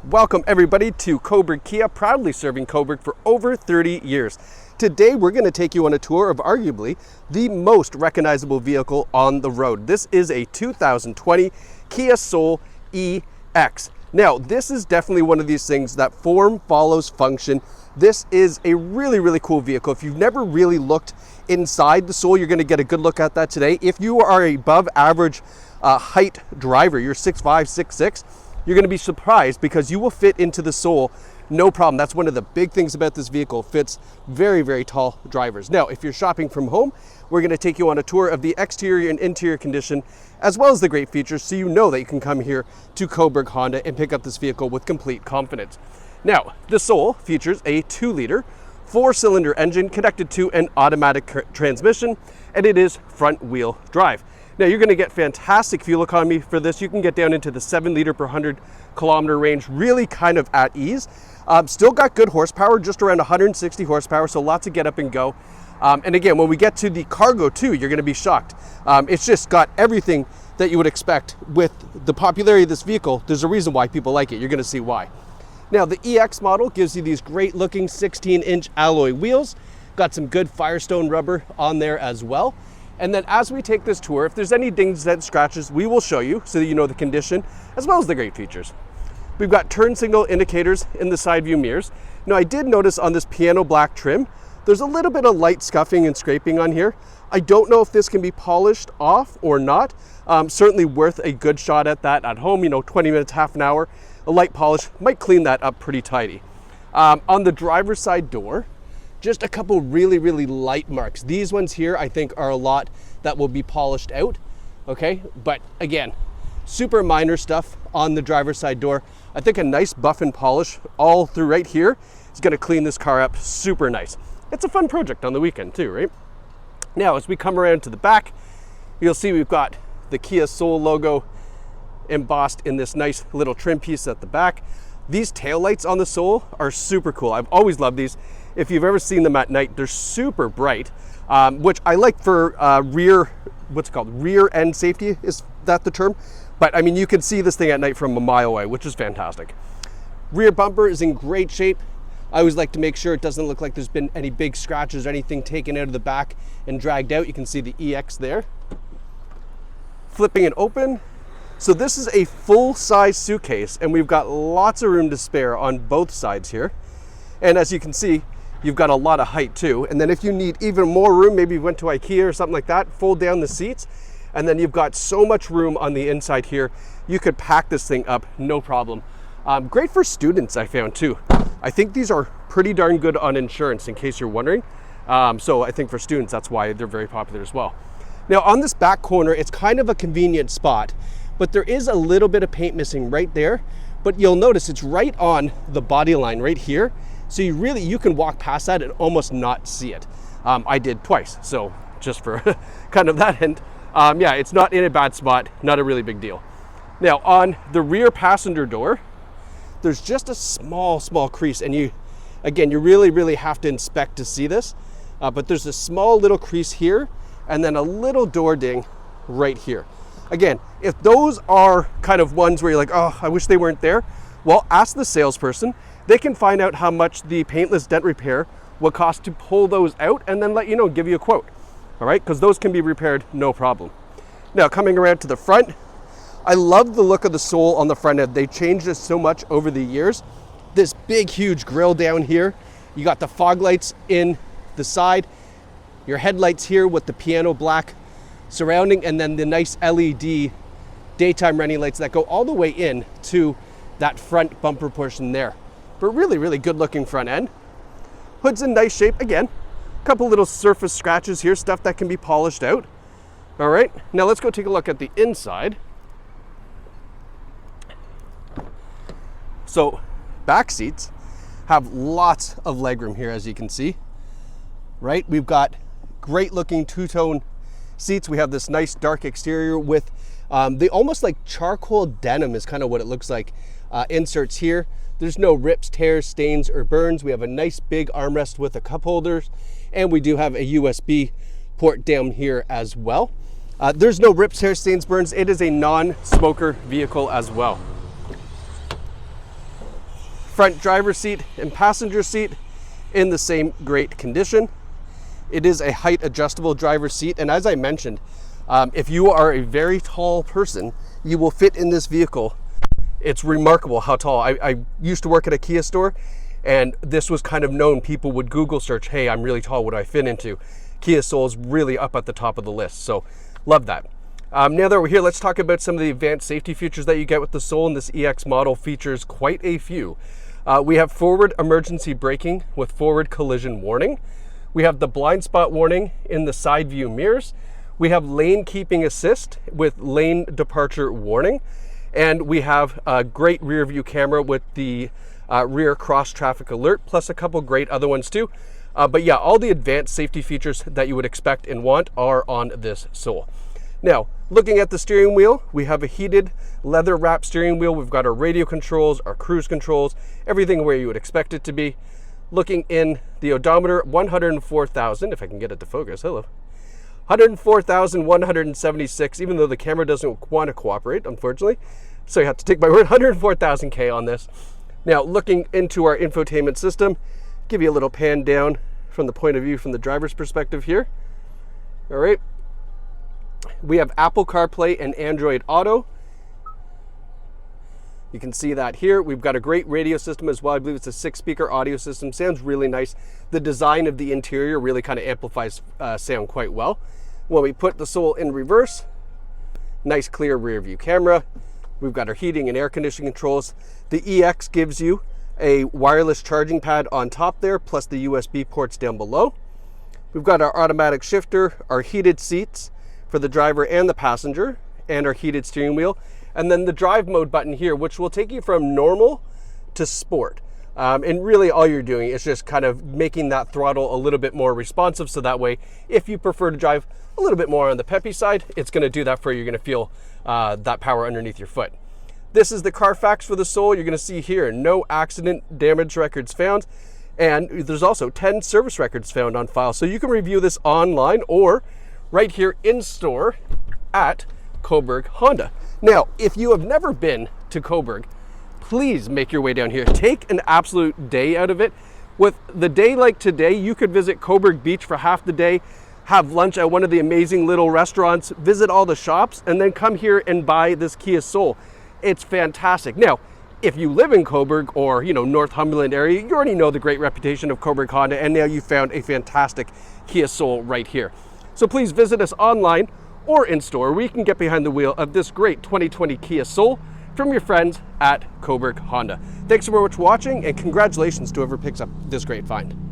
Welcome everybody to Cobourg Kia, proudly serving Cobourg for over 30 years. Today we're going to take you on a tour of arguably the most recognizable vehicle on the road. This is a 2020 Kia Soul EX. Now this is definitely one of these things that form follows function. This is a really cool vehicle. If you've never really looked inside the Soul, you're going to get a good look at that today. If you are a above average height driver, you're 6'5", 6'6", you're going to be surprised because you will fit into the Soul no problem. That's one of the big things about this vehicle. Fits very tall drivers. Now, if you're shopping from home, we're going to take you on a tour of the exterior and interior condition, as well as the great features, so you know that you can come here to Cobourg Honda and pick up this vehicle with complete confidence. Now, the Soul features a 2-liter, 4-cylinder engine connected to an automatic transmission, and it is front-wheel drive. Now you're going to get fantastic fuel economy for this. You can get down into the 7 liter per 100 kilometer range, really kind of at ease. Still got good horsepower, just around 160 horsepower, so lots of get up and go. And again, when we get to the cargo too, you're going to be shocked. It's just got everything that you would expect. With the popularity of this vehicle, there's a reason why people like it. You're going to see why. Now the EX model gives you these great looking 16-inch alloy wheels. Got some good Firestone rubber on there as well. And then as we take this tour, if there's any dings and scratches, we will show you so that you know the condition as well as the great features. We've got turn signal indicators in the side view mirrors. Now I did notice on this piano black trim, there's a little bit of light scuffing and scraping on here. I don't know if this can be polished off or not. Certainly worth a good shot at that at home, 20 minutes, half an hour. A light polish might clean that up pretty tidy. On the driver's side door, just a couple really light marks. These ones here I think are a lot that will be polished out, okay? But again, super minor stuff on the driver's side door. I think a nice buff and polish all through right here is gonna clean this car up super nice. It's a fun project on the weekend too, right? Now, as we come around to the back, you'll see we've got the Kia Soul logo embossed in this nice little trim piece at the back. These taillights on the Soul are super cool. I've always loved these. If you've ever seen them at night, they're super bright, which I like for rear end safety, is that the term? But I mean, you can see this thing at night from a mile away, which is fantastic. Rear bumper is in great shape. I always like to make sure it doesn't look like there's been any big scratches or anything taken out of the back and dragged out. You can see the EX there. Flipping it open. So this is a full-size suitcase, and we've got lots of room to spare on both sides here. And as you can see, you've got a lot of height too. And then if you need even more room, maybe you went to IKEA or something like that, fold down the seats, and then you've got so much room on the inside here. You could pack this thing up, no problem. Great for students, I found too. I think these are pretty darn good on insurance, in case you're wondering. So I think for students, that's why they're very popular as well. Now on this back corner, it's kind of a convenient spot, but there is a little bit of paint missing right there. But you'll notice it's right on the body line right here. So you can walk past that and almost not see it. I did twice, so just for kind of that end. Yeah, it's not in a bad spot, not a really big deal. Now on the rear passenger door, there's just a small crease, and you really have to inspect to see this. But there's a small little crease here, and then a little door ding right here. Again, if those are kind of ones where you're like, oh, I wish they weren't there, well, ask the salesperson. They can find out how much the paintless dent repair will cost to pull those out, and then let you know, give you a quote. All right, because those can be repaired, no problem. Now, coming around to the front, I love the look of the Soul on the front end. They changed this so much over the years. This big, huge grille down here. You got the fog lights in the side, your headlights here with the piano black surrounding, and then the nice LED daytime running lights that go all the way in to that front bumper portion there. But really good looking front end. Hood's in nice shape. Again, a couple little surface scratches here, stuff that can be polished out. All right, now let's go take a look at the inside. So back seats have lots of legroom here, as you can see. Right, we've got great looking two-tone seats. We have this nice dark exterior with the almost like charcoal denim is kind of what it looks like. Inserts here. There's no rips, tears, stains, or burns. We have a nice big armrest with a cup holders, and we do have a USB port down here as well. There's no rips, tears, stains, burns. It is a non-smoker vehicle as well. Front driver's seat and passenger seat in the same great condition. It is a height adjustable driver's seat, and as I mentioned, if you are a very tall person, you will fit in this vehicle. It's remarkable how tall. I used to work at a Kia store, and this was kind of known. People would Google search, hey, I'm really tall, what do I fit into? Kia Soul is really up at the top of the list, so love that. Now that we're here, let's talk about some of the advanced safety features that you get with the Soul, and this EX model features quite a few. We have forward emergency braking with forward collision warning. We have the blind spot warning in the side view mirrors. We have lane keeping assist with lane departure warning. And we have a great rear view camera with the rear cross traffic alert, plus a couple great other ones too. But yeah, all the advanced safety features that you would expect and want are on this Soul. Now, looking at the steering wheel, we have a heated leather wrap steering wheel. We've got our radio controls, our cruise controls, everything where you would expect it to be. Looking in the odometer, 104,000, if I can get it to focus, hello. 104,176, even though the camera doesn't want to cooperate, unfortunately. So you have to take my word, 104,000 K on this. Now, looking into our infotainment system, give you a little pan down from the point of view from the driver's perspective here. All right. We have Apple CarPlay and Android Auto. You can see that here. We've got a great radio system as well. I believe it's a 6-speaker audio system. Sounds really nice. The design of the interior really kind of amplifies sound quite well. When we put the Soul in reverse, nice clear rear view camera. We've got our heating and air conditioning controls. The EX gives you a wireless charging pad on top there, plus the USB ports down below. We've got our automatic shifter, our heated seats for the driver and the passenger, and our heated steering wheel. And then the drive mode button here, which will take you from normal to sport. And really all you're doing is just kind of making that throttle a little bit more responsive. So that way, if you prefer to drive a little bit more on the peppy side, it's gonna do that for you. You're gonna feel that power underneath your foot. This is the Carfax for the Soul. You're gonna see here, no accident damage records found. And there's also 10 service records found on file. So you can review this online or right here in store at Cobourg Honda. Now, if you have never been to Cobourg, please make your way down here. Take an absolute day out of it. With the day like today, you could visit Cobourg Beach for half the day, have lunch at one of the amazing little restaurants, visit all the shops, and then come here and buy this Kia Soul. It's fantastic. Now, if you live in Cobourg or, Northumberland area, you already know the great reputation of Cobourg Honda, and now you found a fantastic Kia Soul right here. So please visit us online or in store, where you can get behind the wheel of this great 2020 Kia Soul from your friends at Cobourg Honda. Thanks so much for watching, and congratulations to whoever picks up this great find.